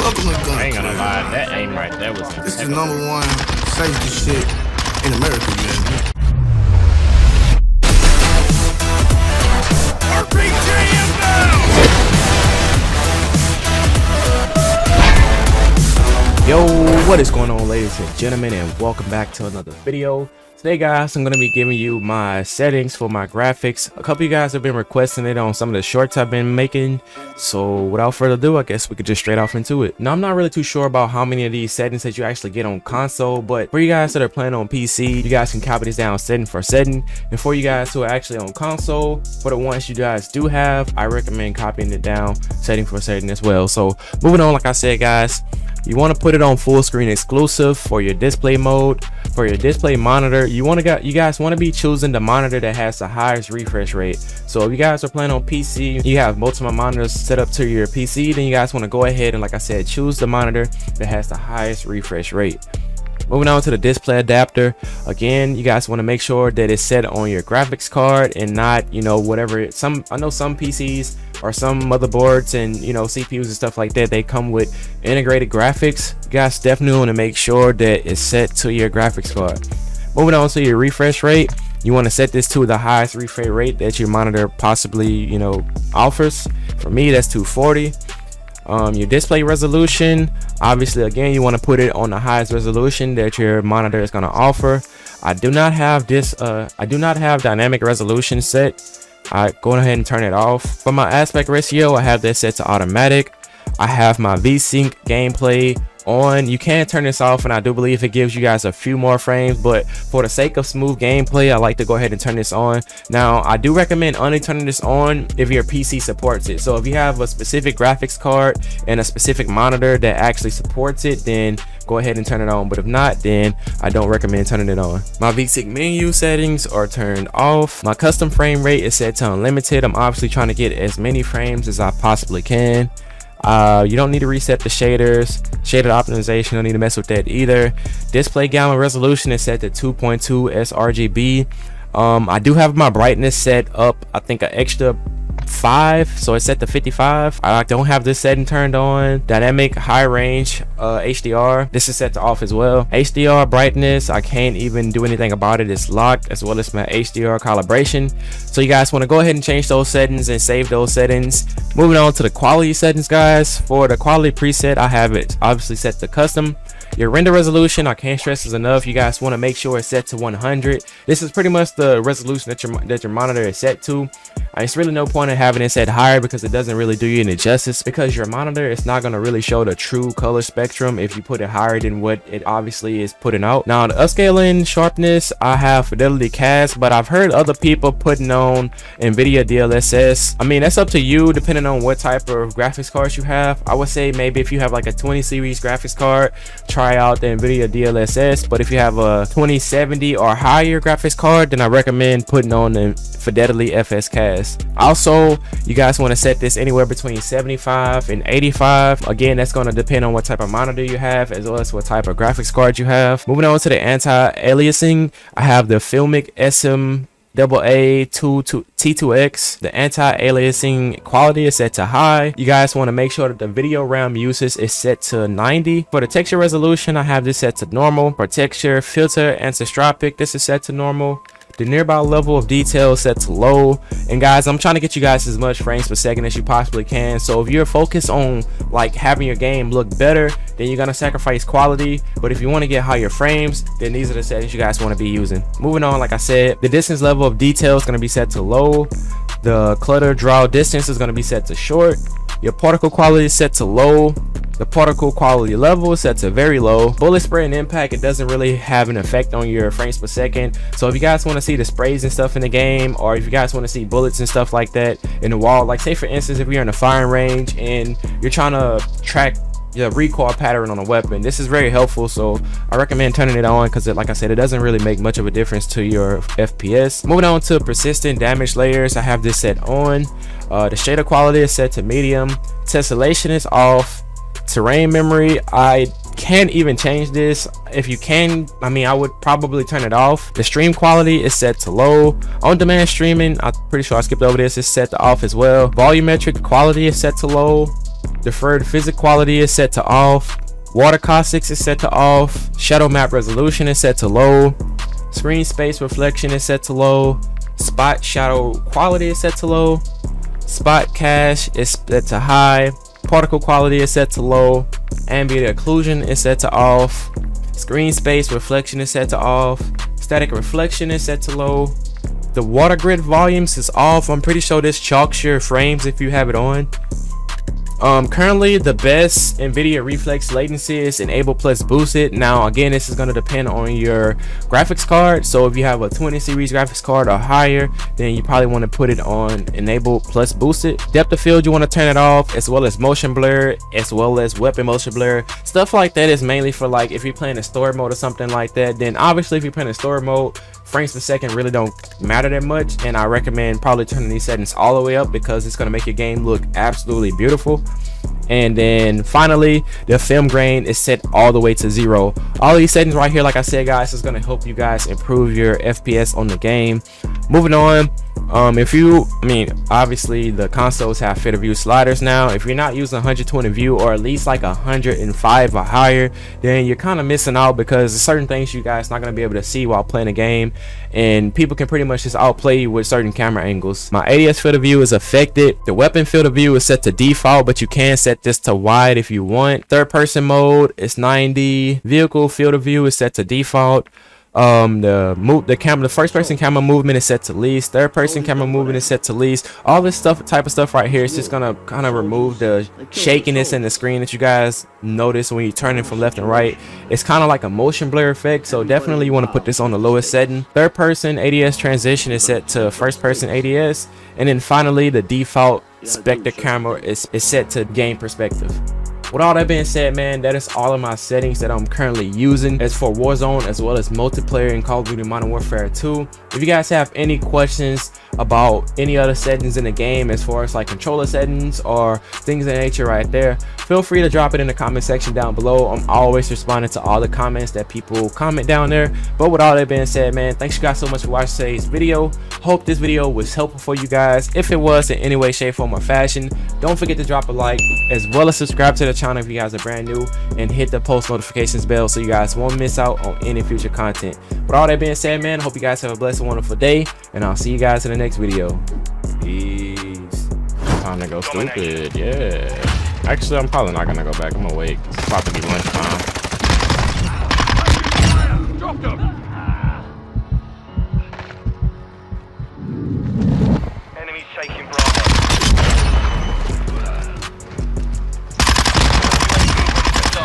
Welcome to gun. I ain't gonna lie, that aim right there was This is the #1 safety shit in America, man. Yo, what is going on, ladies and gentlemen, and welcome back to another video. Today, guys, I'm going to be giving you my settings for my graphics. A couple of you guys have been requesting it on some of the shorts I've been making. So without further ado, I guess we could just straight off into it. Now, I'm not really too sure about how many of these settings that you actually get on console, but for you guys that are playing on PC, you guys can copy this down setting for setting. And for you guys who are actually on console, for the ones you guys do have, I recommend copying it down setting for setting as well. So moving on, like I said, guys, you want to put it on full screen exclusive for your display mode. For your display monitor, you guys want to be choosing the monitor that has the highest refresh rate. So if you guys are playing on PC, you have multiple monitors set up to your PC, then you guys want to go ahead and, like I said, choose the monitor that has the highest refresh rate. Moving on to the display adapter, again, you guys want to make sure that it's set on your graphics card and not, you know, whatever. I know some PCs or some motherboards and, you know, CPUs and stuff like that, they come with integrated graphics. You guys definitely want to make sure that it's set to your graphics card. Moving on to your refresh rate, you want to set this to the highest refresh rate that your monitor possibly, you know, offers. For me, that's 240. Your display resolution, obviously, again, you want to put it on the highest resolution that your monitor is going to offer. I do not have dynamic resolution set. I go ahead and turn it off. For my aspect ratio, I have this set to automatic. I have my VSync gameplay on. You can turn this off, and I do believe it gives you guys a few more frames, but for the sake of smooth gameplay, I like to go ahead and turn this on. Now, I do recommend only turning this on if your PC supports it. So if you have a specific graphics card and a specific monitor that actually supports it, then go ahead and turn it on. But if not, then I don't recommend turning it on. My VSync menu settings are turned off. My custom frame rate is set to unlimited. I'm obviously trying to get as many frames as I possibly can. You don't need to reset the shaders. Shader optimization, don't need to mess with that either. Display gamma resolution is set to 2.2 sRGB. I do have my brightness set up, I think an extra 5, so it's set to 55. I don't have this setting turned on. Dynamic high range HDR, this is set to off as well. HDR brightness, I can't even do anything about it. It's locked, as well as my HDR calibration. So you guys want to go ahead and change those settings and save those settings. Moving on to the quality settings, guys. For the quality preset, I have it obviously set to custom. Your render resolution, I can't stress this enough, you guys want to make sure it's set to 100. This is pretty much the resolution that your monitor is set to. It's really no point in having it set higher because it doesn't really do you any justice, because your monitor is not going to really show the true color spectrum if you put it higher than what it obviously is putting out. Now, the upscaling sharpness, I have fidelity cast, but I've heard other people putting on NVIDIA DLSS. I mean, that's up to you depending on what type of graphics cards you have. I would say maybe if you have like a 20 series graphics card, try out the NVIDIA DLSS. But if you have a 2070 or higher graphics card, then I recommend putting on the Fidelity FS cast. Also, you guys want to set this anywhere between 75 and 85. Again, that's going to depend on what type of monitor you have, as well as what type of graphics card you have. Moving on to the anti-aliasing, I have the Filmic SM-AA-T2X. The anti-aliasing quality is set to high. You guys want to make sure that the video RAM usage is set to 90. For the texture resolution, I have this set to normal. For texture filter anisotropic, this is set to normal. The nearby level of detail is set to low. And guys, I'm trying to get you guys as much frames per second as you possibly can. So if you're focused on like having your game look better, then you're gonna sacrifice quality. But if you want to get higher frames, then these are the settings you guys want to be using. Moving on, like I said, the distance level of detail is going to be set to low. The clutter draw distance is going to be set to short. Your particle quality is set to low. The particle quality level is set to very low. Bullet spray and impact, it doesn't really have an effect on your frames per second. So if you guys want to see the sprays and stuff in the game, or if you guys want to see bullets and stuff like that in the wall, like say for instance, if you're in a firing range and you're trying to track the recoil pattern on a weapon, this is very helpful. So I recommend turning it on because, like I said, it doesn't really make much of a difference to your FPS. Moving on to persistent damage layers, I have this set on. The shader quality is set to medium. Tessellation is off. Terrain memory, I can't even change this. If you can, I mean, I would probably turn it off. The stream quality is set to low. On demand streaming, I'm pretty sure I skipped over this, is set to off as well. Volumetric quality is set to low. Deferred physics quality is set to off. Water caustics is set to off. Shadow map resolution is set to low. Screen space reflection is set to low. Spot shadow quality is set to low. Spot cache is set to high. Particle quality is set to low. Ambient occlusion is set to off. Screen space reflection is set to off. Static reflection is set to low. The water grid volumes is off. I'm pretty sure this chalks your frames if you have it on. Currently the best NVIDIA reflex latency is enable plus boosted. Now again, this is going to depend on your graphics card. So if you have a 20 series graphics card or higher, then you probably want to put it on enable plus boosted. Depth of field, you want to turn it off, as well as motion blur, as well as weapon motion blur. Stuff like that is mainly for like if you're playing in story mode or something like that. Then obviously if you're playing in story mode, frames per second really don't matter that much, and I recommend probably turning these settings all the way up because it's going to make your game look absolutely beautiful. And then finally, the film grain is set all the way to 0. All these settings right here, like I said guys, is going to help you guys improve your FPS on the game. Moving on, obviously the consoles have field of view sliders now. If you're not using 120 view or at least like 105 or higher, then you're kind of missing out because there's certain things you guys not going to be able to see while playing a game, and people can pretty much just outplay you with certain camera angles. My ADS field of view is affected. The weapon field of view is set to default, but you can set this to wide if you want. Third person mode is 90. Vehicle field of view is set to default. The first person camera movement is set to least. Third person camera movement is set to least. All this type of stuff right here is just gonna kind of remove the shakiness in the screen that you guys notice when you turn it from left and right. It's kind of like a motion blur effect, so definitely you want to put this on the lowest setting. Third person ADS transition is set to first person ADS, and then finally the default Spectre camera is set to game perspective. With all that being said, man, that is all of my settings that I'm currently using as for Warzone as well as multiplayer in Call of Duty Modern Warfare 2. If you guys have any questions about any other settings in the game as far as like controller settings or things of that nature right there, feel free to drop it in the comment section down below. I'm always responding to all the comments that people comment down there. But with all that being said, man, thanks you guys so much for watching today's video. Hope this video was helpful for you guys. If it was in any way, shape, form, or fashion, don't forget to drop a like as well as subscribe to the channel if you guys are brand new, and hit the post notifications bell so you guys won't miss out on any future content. With all that being said, man, hope you guys have a blessed and wonderful day, and I'll see you guys in the next video. Peace. Time to go stupid. Yeah, actually I'm probably not gonna go back. I'm gonna wait. It's about to be lunchtime. Drop them. Enemies taking Bravo.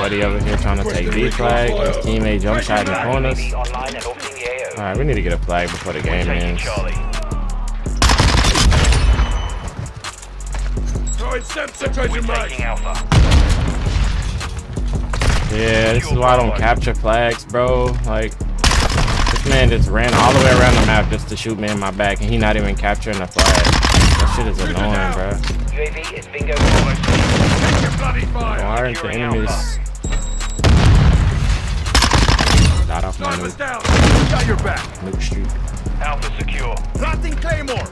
Buddy over here trying to take B flag. His teammate jump shot in corners. Alright, we need to get a flag before the game ends. Yeah, this is why I don't capture flags, bro. Like, this man just ran all the way around the map just to shoot me in my back, and he not even capturing the flag. That shit is annoying, bro. UAV is bingo. Why aren't the enemies? Got off my nuke. Got your back. Nuke streak. Alpha secure. Planting Claymore.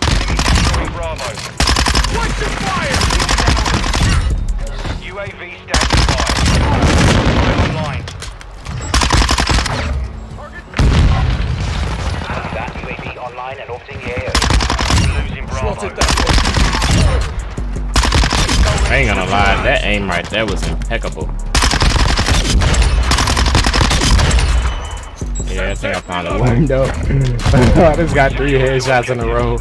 Bravo. Watch your fire. UAV standing by. Online. That UAV online and orbiting the AO. Losing Bravo. I ain't gonna lie, that aim right there was impeccable. Yeah, I think I found a window. I just got 3 headshots in a row.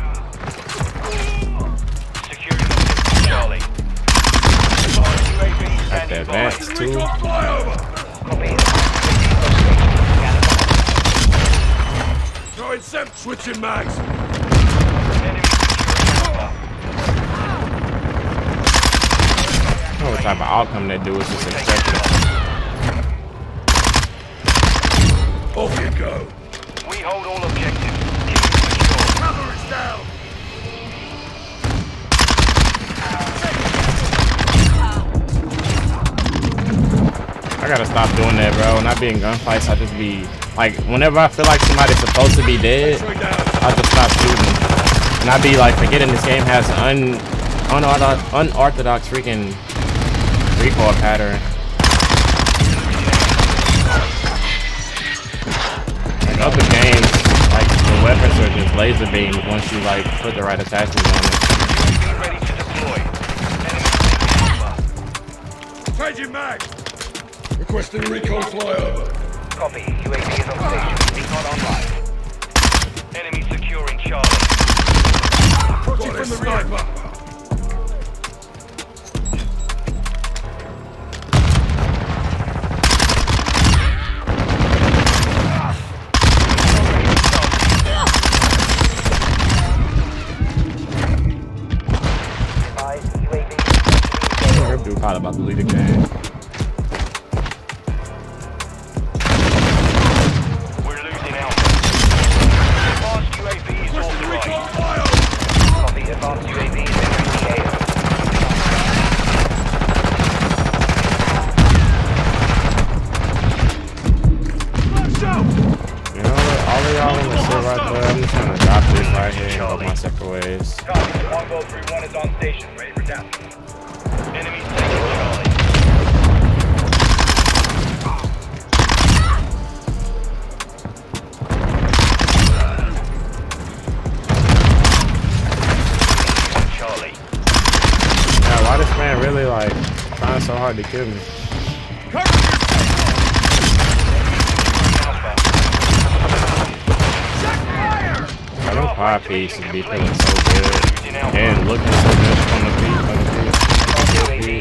Got the advance too. Throwing sem, switching mags. I don't know what type of outcome they do, it's just expected. Off you go. We hold all objectives. Cover is down. I gotta stop doing that, bro. When I be in gunfights, I just be like, whenever I feel like somebody's supposed to be dead, I just stop shooting. And I be like forgetting this game has unorthodox freaking recoil pattern. Like other games, like the weapons are just laser beams once you like put the right attachments on it. Ready to deploy. Changing mag! Requesting recon flyover. Copy. UAV is on station. Recon online. Enemy securing Charlie. Approaching from the rear. Dude, probably about to lead the game. We're losing Alpha. Advanced UAV is authorized. Copy. Advanced UAV is entering the AO. You know what? All of y'all in the sit right there. I'm just gonna drop this right here and go my separate ways. Copy. Longbow 3-1 is on station. Ready for down. Enemies taking Charlie. Charlie. Now, why this man really like trying so hard to kill me? I don't fire pieces be feeling so good and looking so good on the feet.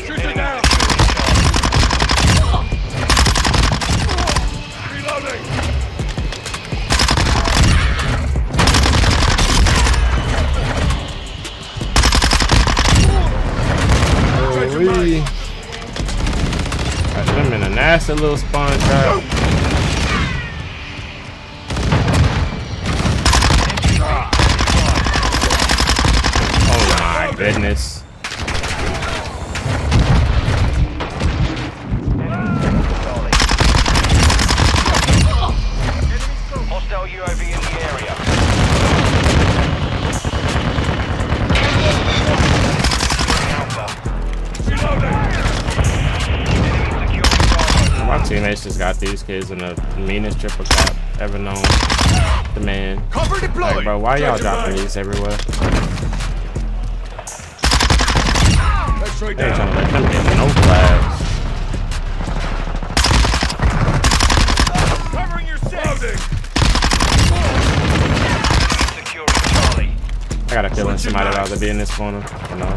Shoot it down! Reloading! Holy. Got them in a nasty little spawn trap. Oh my goodness. Hostile UAV in the area. My teammates just got these kids in the meanest triple cap ever known. The man. Cover deployed! Like, bro, why y'all dropping these everywhere? Let's straight They ain't down. trying to let them get no flags. Covering your six! Securing Charlie. I got a feeling somebody rather be in this corner. You know.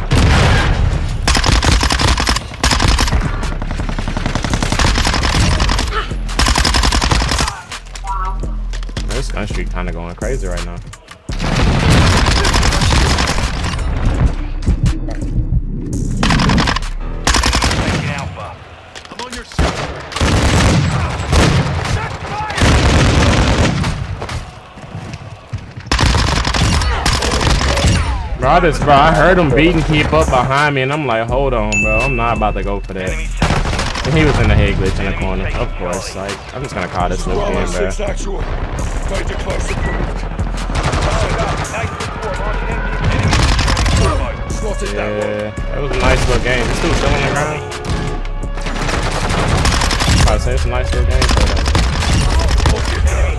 This gun streak kind of going crazy right now. Taking Alpha. I'm on your side. Set fire! Bro, I heard him beating keep up behind me, and I'm like, hold on, bro. I'm not about to go for that. Enemy set. And he was in the head glitch in the corner, of course. Like, I'm just gonna call this loop in, bro. Six actual. Major close support. Spotted that one. Yeah, that was a nice little game. This dude's still on the ground. I say it's a nice little game.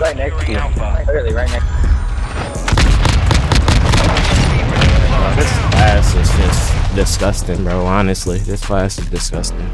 Right next to you. Literally right next to Bro, this class is just disgusting, bro. Honestly, this class is disgusting.